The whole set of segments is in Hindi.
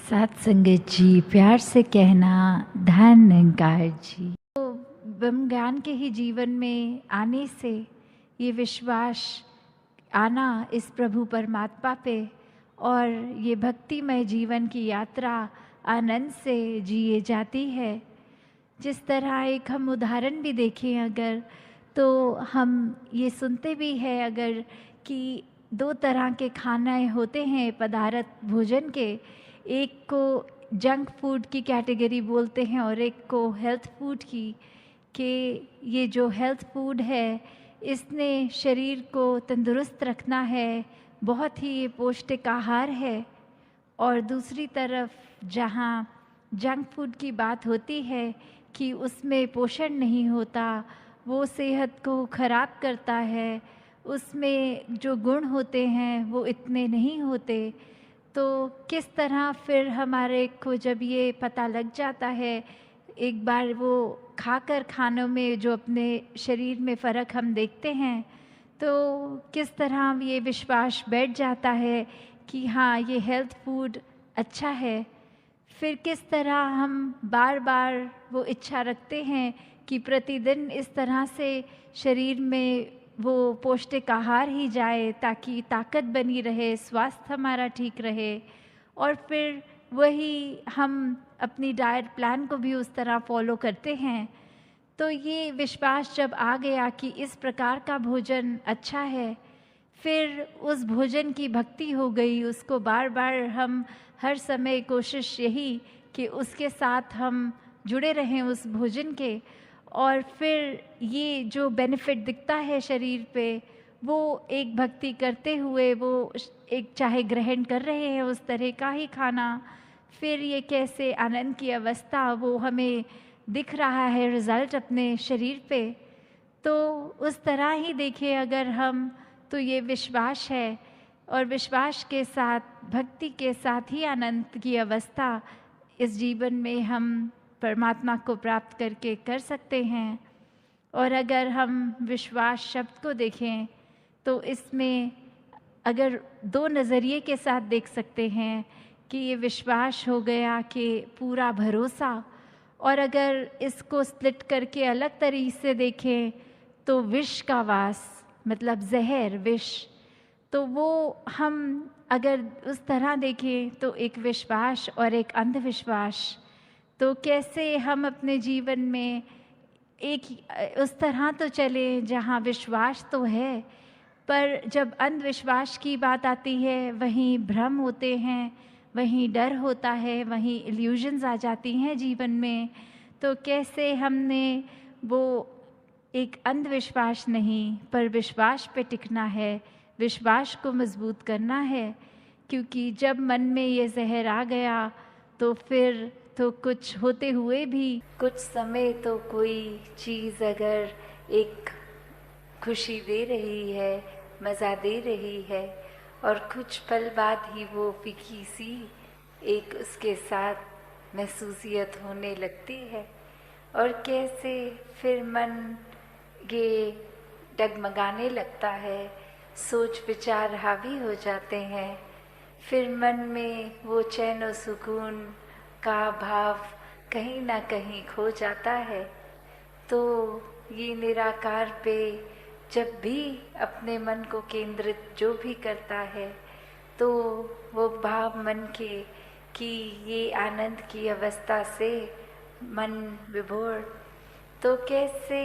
सात संगत जी, प्यार से कहना धन निरंकार जी। तो ब्रह्म ज्ञान के ही जीवन में आने से ये विश्वास आना इस प्रभु परमात्मा पे और ये भक्तिमय जीवन की यात्रा आनंद से जिए जाती है। जिस तरह एक हम उदाहरण भी देखें अगर, तो हम ये सुनते भी हैं अगर कि दो तरह के खाने होते हैं पदार्थ भोजन के, एक को जंक फूड की कैटेगरी बोलते हैं और एक को हेल्थ फूड की, कि ये जो हेल्थ फूड है इसने शरीर को तंदुरुस्त रखना है, बहुत ही ये पौष्टिक आहार है। और दूसरी तरफ जहाँ जंक फूड की बात होती है कि उसमें पोषण नहीं होता, वो सेहत को ख़राब करता है, उसमें जो गुण होते हैं वो इतने नहीं होते। तो किस तरह फिर हमारे को जब ये पता लग जाता है, एक बार वो खाकर खानों में जो अपने शरीर में फ़र्क हम देखते हैं, तो किस तरह ये विश्वास बैठ जाता है कि हाँ ये हेल्थ फूड अच्छा है। फिर किस तरह हम बार बार वो इच्छा रखते हैं कि प्रतिदिन इस तरह से शरीर में वो पौष्टिक आहार ही जाए ताकि ताकत बनी रहे, स्वास्थ्य हमारा ठीक रहे। और फिर वही हम अपनी डाइट प्लान को भी उस तरह फॉलो करते हैं। तो ये विश्वास जब आ गया कि इस प्रकार का भोजन अच्छा है, फिर उस भोजन की भक्ति हो गई, उसको बार बार हम हर समय कोशिश यही कि उसके साथ हम जुड़े रहें उस भोजन के। और फिर ये जो बेनिफिट दिखता है शरीर पे, वो एक भक्ति करते हुए वो एक चाहे ग्रहण कर रहे हैं उस तरह का ही खाना, फिर ये कैसे आनंद की अवस्था वो हमें दिख रहा है रिज़ल्ट अपने शरीर पे। तो उस तरह ही देखें अगर हम, तो ये विश्वास है और विश्वास के साथ भक्ति के साथ ही आनंद की अवस्था इस जीवन में हम परमात्मा को प्राप्त करके कर सकते हैं। और अगर हम विश्वास शब्द को देखें तो इसमें अगर दो नज़रिए के साथ देख सकते हैं कि ये विश्वास हो गया कि पूरा भरोसा, और अगर इसको स्प्लिट करके अलग तरीके से देखें तो विष का वास मतलब जहर विष, तो वो हम अगर उस तरह देखें तो एक विश्वास और एक अंधविश्वास। तो कैसे हम अपने जीवन में एक उस तरह तो चले जहाँ विश्वास तो है, पर जब अंधविश्वास की बात आती है वहीं भ्रम होते हैं, वहीं डर होता है, वहीं इल्यूजन्स आ जाती हैं जीवन में। तो कैसे हमने वो एक अंधविश्वास नहीं पर विश्वास पे टिकना है, विश्वास को मजबूत करना है। क्योंकि जब मन में ये जहर आ गया तो फिर तो कुछ होते हुए भी कुछ समय तो कोई चीज़ अगर एक खुशी दे रही है, मज़ा दे रही है, और कुछ पल बाद ही वो फीकी सी एक उसके साथ महसूसियत होने लगती है। और कैसे फिर मन ये डगमगाने लगता है, सोच विचार हावी हो जाते हैं, फिर मन में वो चैन और सुकून का भाव कहीं ना कहीं खो जाता है। तो ये निराकार पे जब भी अपने मन को केंद्रित जो भी करता है, तो वो भाव मन के कि ये आनंद की अवस्था से मन विभोर, तो कैसे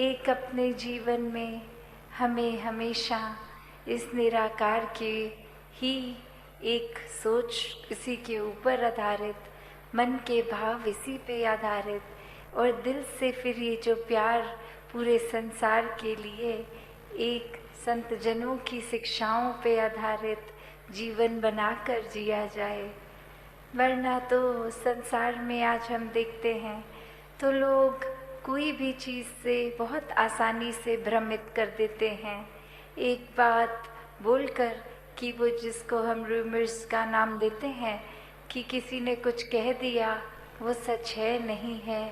एक अपने जीवन में हमें हमेशा इस निराकार के ही एक सोच, इसी के ऊपर आधारित, मन के भाव इसी पे आधारित, और दिल से फिर ये जो प्यार पूरे संसार के लिए एक संत जनों की शिक्षाओं पे आधारित जीवन बनाकर जिया जाए। वरना तो संसार में आज हम देखते हैं तो लोग कोई भी चीज़ से बहुत आसानी से भ्रमित कर देते हैं, एक बात बोलकर कि वो जिसको हम रूमर्स का नाम देते हैं कि किसी ने कुछ कह दिया वो सच है नहीं है।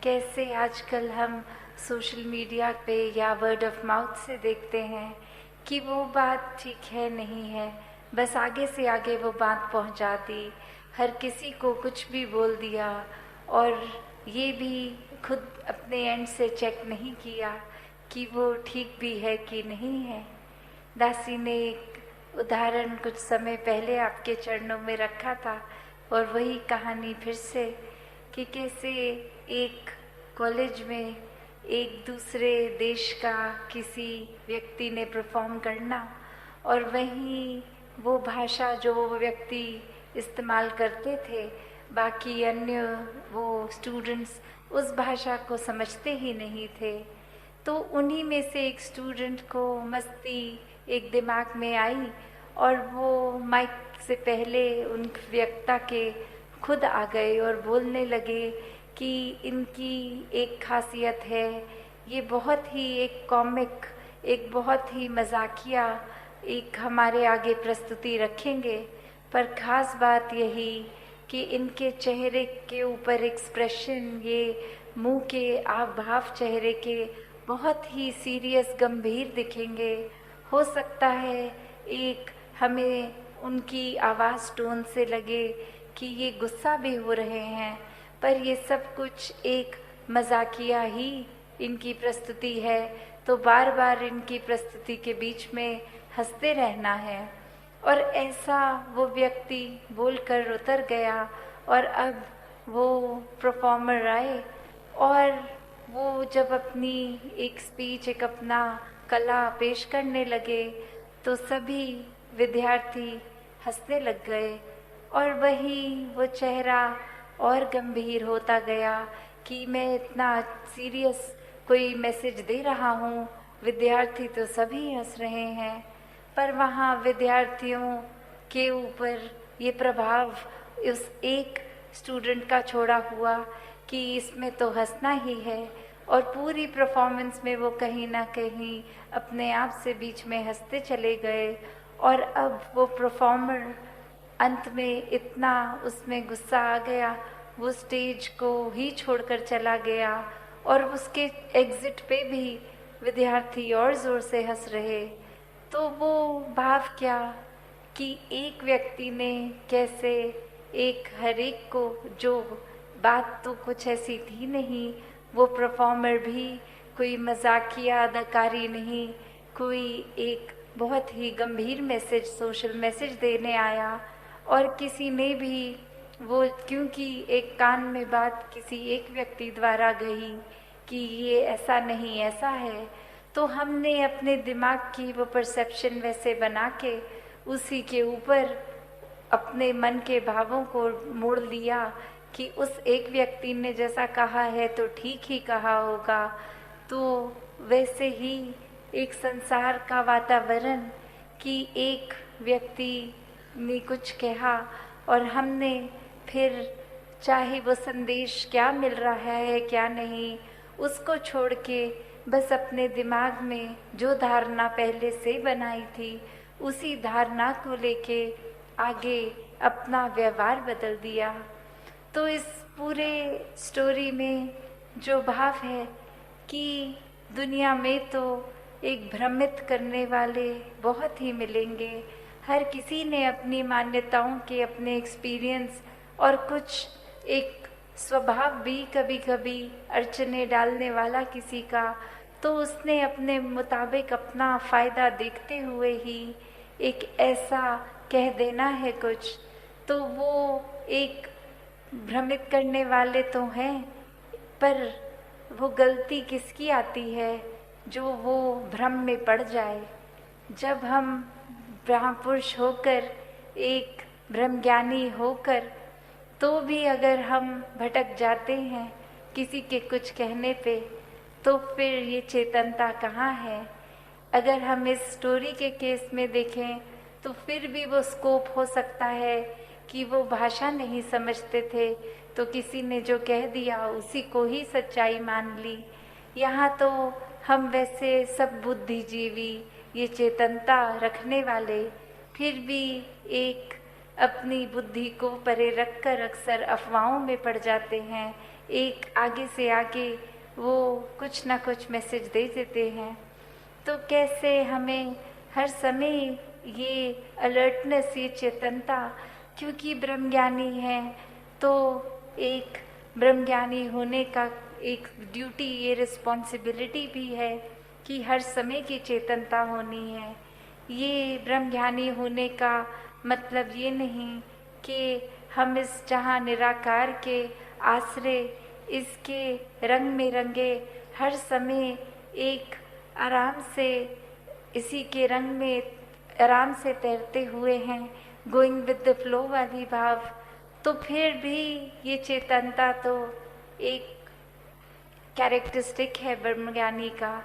कैसे आजकल हम सोशल मीडिया पे या वर्ड ऑफ माउथ से देखते हैं कि वो बात ठीक है नहीं है, बस आगे से आगे वो बात पहुंचा दी, हर किसी को कुछ भी बोल दिया और ये भी खुद अपने एंड से चेक नहीं किया कि वो ठीक भी है कि नहीं है। दासी ने एक उदाहरण कुछ समय पहले आपके चरणों में रखा था और वही कहानी फिर से, कि कैसे एक कॉलेज में एक दूसरे देश का किसी व्यक्ति ने परफॉर्म करना और वहीं वो भाषा जो वो व्यक्ति इस्तेमाल करते थे, बाकी अन्य वो स्टूडेंट्स उस भाषा को समझते ही नहीं थे। तो उन्हीं में से एक स्टूडेंट को मस्ती एक दिमाग में आई और वो माइक से पहले उन वक्ता के खुद आ गए और बोलने लगे कि इनकी एक खासियत है, ये बहुत ही एक कॉमिक, एक बहुत ही मजाकिया एक हमारे आगे प्रस्तुति रखेंगे, पर ख़ास बात यही कि इनके चेहरे के ऊपर एक्सप्रेशन, ये मुंह के हाव भाव चेहरे के बहुत ही सीरियस गंभीर दिखेंगे। हो सकता है एक हमें उनकी आवाज़ टोन से लगे कि ये गुस्सा भी हो रहे हैं, पर ये सब कुछ एक मजाकिया ही इनकी प्रस्तुति है, तो बार बार इनकी प्रस्तुति के बीच में हंसते रहना है। और ऐसा वो व्यक्ति बोलकर उतर गया और अब वो परफॉर्मर आए और वो जब अपनी एक स्पीच, एक अपना कला पेश करने लगे तो सभी विद्यार्थी हंसने लग गए और वही वो चेहरा और गंभीर होता गया कि मैं इतना सीरियस कोई मैसेज दे रहा हूँ, विद्यार्थी तो सभी हंस रहे हैं, पर वहाँ विद्यार्थियों के ऊपर ये प्रभाव उस एक स्टूडेंट का छोड़ा हुआ कि इसमें तो हंसना ही है, और पूरी परफॉर्मेंस में वो कहीं ना कहीं अपने आप से बीच में हंसते चले गए। और अब वो परफॉर्मर अंत में इतना उसमें गुस्सा आ गया, वो स्टेज को ही छोड़कर चला गया और उसके एग्जिट पे भी विद्यार्थी और ज़ोर से हंस रहे। तो वो भाव क्या कि एक व्यक्ति ने कैसे एक हर एक को, जो बात तो कुछ ऐसी थी नहीं, वो परफॉर्मर भी कोई मजाकिया अदाकारी नहीं, कोई एक बहुत ही गंभीर मैसेज, सोशल मैसेज देने आया। और किसी ने भी वो, क्योंकि एक कान में बात किसी एक व्यक्ति द्वारा गई कि ये ऐसा नहीं ऐसा है, तो हमने अपने दिमाग की वो परसेप्शन वैसे बना के उसी के ऊपर अपने मन के भावों को मोड़ लिया कि उस एक व्यक्ति ने जैसा कहा है तो ठीक ही कहा होगा। तो वैसे ही एक संसार का वातावरण कि एक व्यक्ति ने कुछ कहा और हमने फिर, चाहे वो संदेश क्या मिल रहा है क्या नहीं, उसको छोड़ के बस अपने दिमाग में जो धारणा पहले से बनाई थी उसी धारणा को लेके आगे अपना व्यवहार बदल दिया। तो इस पूरे स्टोरी में जो भाव है कि दुनिया में तो एक भ्रमित करने वाले बहुत ही मिलेंगे, हर किसी ने अपनी मान्यताओं के, अपने एक्सपीरियंस और कुछ एक स्वभाव भी कभी कभी अड़चने डालने वाला किसी का, तो उसने अपने मुताबिक अपना फ़ायदा देखते हुए ही एक ऐसा कह देना है कुछ, तो वो एक भ्रमित करने वाले तो हैं, पर वो गलती किसकी आती है जो वो भ्रम में पड़ जाए। जब हम ब्रह्मपुरुष होकर, एक ब्रह्मज्ञानी होकर, तो भी अगर हम भटक जाते हैं किसी के कुछ कहने पे, तो फिर ये चेतनता कहाँ है। अगर हम इस स्टोरी के केस में देखें तो फिर भी वो स्कोप हो सकता है कि वो भाषा नहीं समझते थे तो किसी ने जो कह दिया उसी को ही सच्चाई मान ली। यहाँ तो हम वैसे सब बुद्धिजीवी, ये चेतनता रखने वाले, फिर भी एक अपनी बुद्धि को परे रखकर अक्सर अफवाहों में पड़ जाते हैं। एक आगे से आगे वो कुछ ना कुछ मैसेज दे देते हैं। तो कैसे हमें हर समय ये अलर्टनेस, ये चेतनता क्योंकि ब्रह्मज्ञानी है तो एक ब्रह्मज्ञानी होने का एक ड्यूटी, ये रिस्पॉन्सिबिलिटी भी है कि हर समय की चेतनता होनी है। ये ब्रह्मज्ञानी होने का मतलब ये नहीं कि हम इस जहाँ निराकार के आश्रय इसके रंग में रंगे हर समय एक आराम से इसी के रंग में आराम से तैरते हुए हैं, गोइंग विद द फ्लो वाली भाव। तो फिर भी ये चेतनता तो एक कैरेक्टरिस्टिक है ब्रह्मज्ञानी का।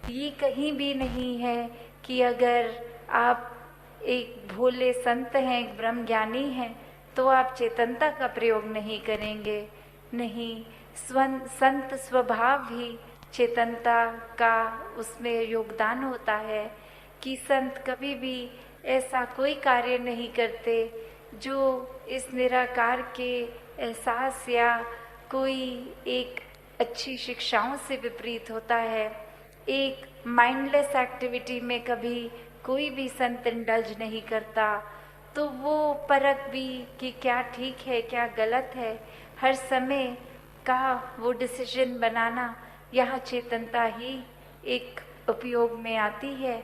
ये कहीं भी नहीं है कि अगर आप एक भोले संत हैं, एक ब्रह्मज्ञानी हैं, तो आप चेतनता का प्रयोग नहीं करेंगे। नहीं, संत स्वभाव ही चेतनता का उसमें योगदान होता है कि संत कभी भी ऐसा कोई कार्य नहीं करते जो इस निराकार के एहसास या कोई एक अच्छी शिक्षाओं से विपरीत होता है। एक माइंडलेस एक्टिविटी में कभी कोई भी संत इंडल्ज नहीं करता। तो वो परख भी कि क्या ठीक है क्या गलत है, हर समय का वो डिसीजन बनाना, यह चेतनता ही एक उपयोग में आती है।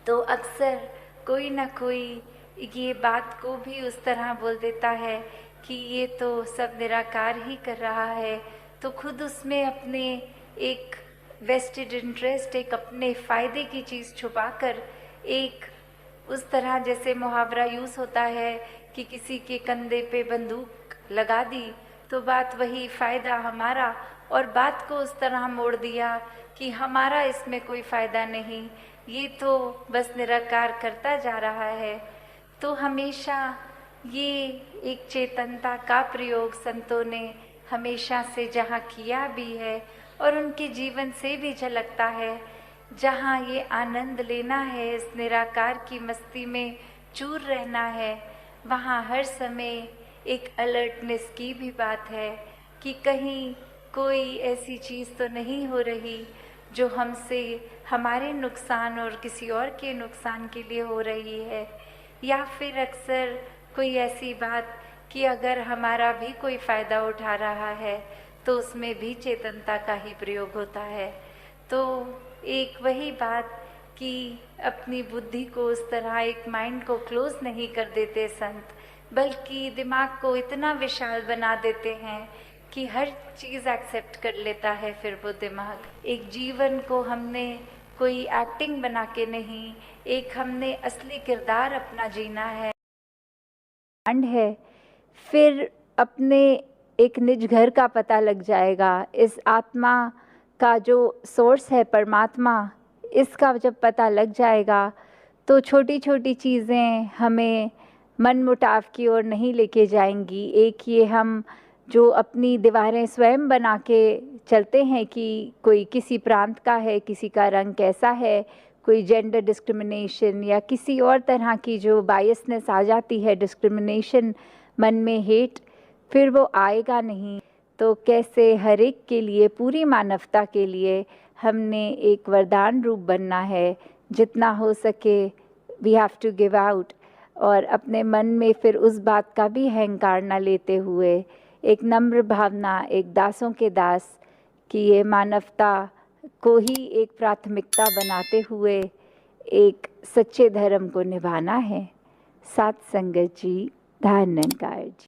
तो अक्सर कोई ना कोई ये बात को भी उस तरह बोल देता है कि ये तो सब निराकार ही कर रहा है, तो खुद उसमें अपने एक वेस्टेड इंटरेस्ट, एक अपने फ़ायदे की चीज़ छुपाकर एक उस तरह जैसे मुहावरा यूज़ होता है कि किसी के कंधे पे बंदूक लगा दी तो बात वही, फ़ायदा हमारा, और बात को उस तरह मोड़ दिया कि हमारा इसमें कोई फ़ायदा नहीं, ये तो बस निराकार करता जा रहा है। तो हमेशा ये एक चेतनता का प्रयोग संतों ने हमेशा से जहाँ किया भी है और उनके जीवन से भी झलकता है। जहाँ ये आनंद लेना है, इस निराकार की मस्ती में चूर रहना है, वहाँ हर समय एक अलर्टनेस की भी बात है कि कहीं कोई ऐसी चीज़ तो नहीं हो रही जो हमसे हमारे नुकसान और किसी और के नुकसान के लिए हो रही है, या फिर अक्सर कोई ऐसी बात कि अगर हमारा भी कोई फ़ायदा उठा रहा है तो उसमें भी चेतनता का ही प्रयोग होता है। तो एक वही बात कि अपनी बुद्धि को उस तरह एक माइंड को क्लोज नहीं कर देते संत, बल्कि दिमाग को इतना विशाल बना देते हैं कि हर चीज़ एक्सेप्ट कर लेता है। फिर वो दिमाग एक जीवन को हमने कोई एक्टिंग बना के नहीं, एक हमने असली किरदार अपना जीना है फिर अपने एक निज घर का पता लग जाएगा। इस आत्मा का जो सोर्स है परमात्मा, इसका जब पता लग जाएगा तो छोटी छोटी चीज़ें हमें मनमुटाव की ओर नहीं लेके जाएंगी। एक ये हम जो अपनी दीवारें स्वयं बना के चलते हैं कि कोई किसी प्रांत का है, किसी का रंग कैसा है, कोई जेंडर डिस्क्रिमिनेशन या किसी और तरह की जो बायसनेस आ जाती है, डिस्क्रिमिनेशन, मन में हेट, फिर वो आएगा नहीं। तो कैसे हर एक के लिए, पूरी मानवता के लिए हमने एक वरदान रूप बनना है। जितना हो सके we have to give out, और अपने मन में फिर उस बात का भी अहंकार न लेते हुए एक नम्र भावना, एक दासों के दास कि ये मानवता को ही एक प्राथमिकता बनाते हुए एक सच्चे धर्म को निभाना है। सात संगत जी, धन निरंकार जी।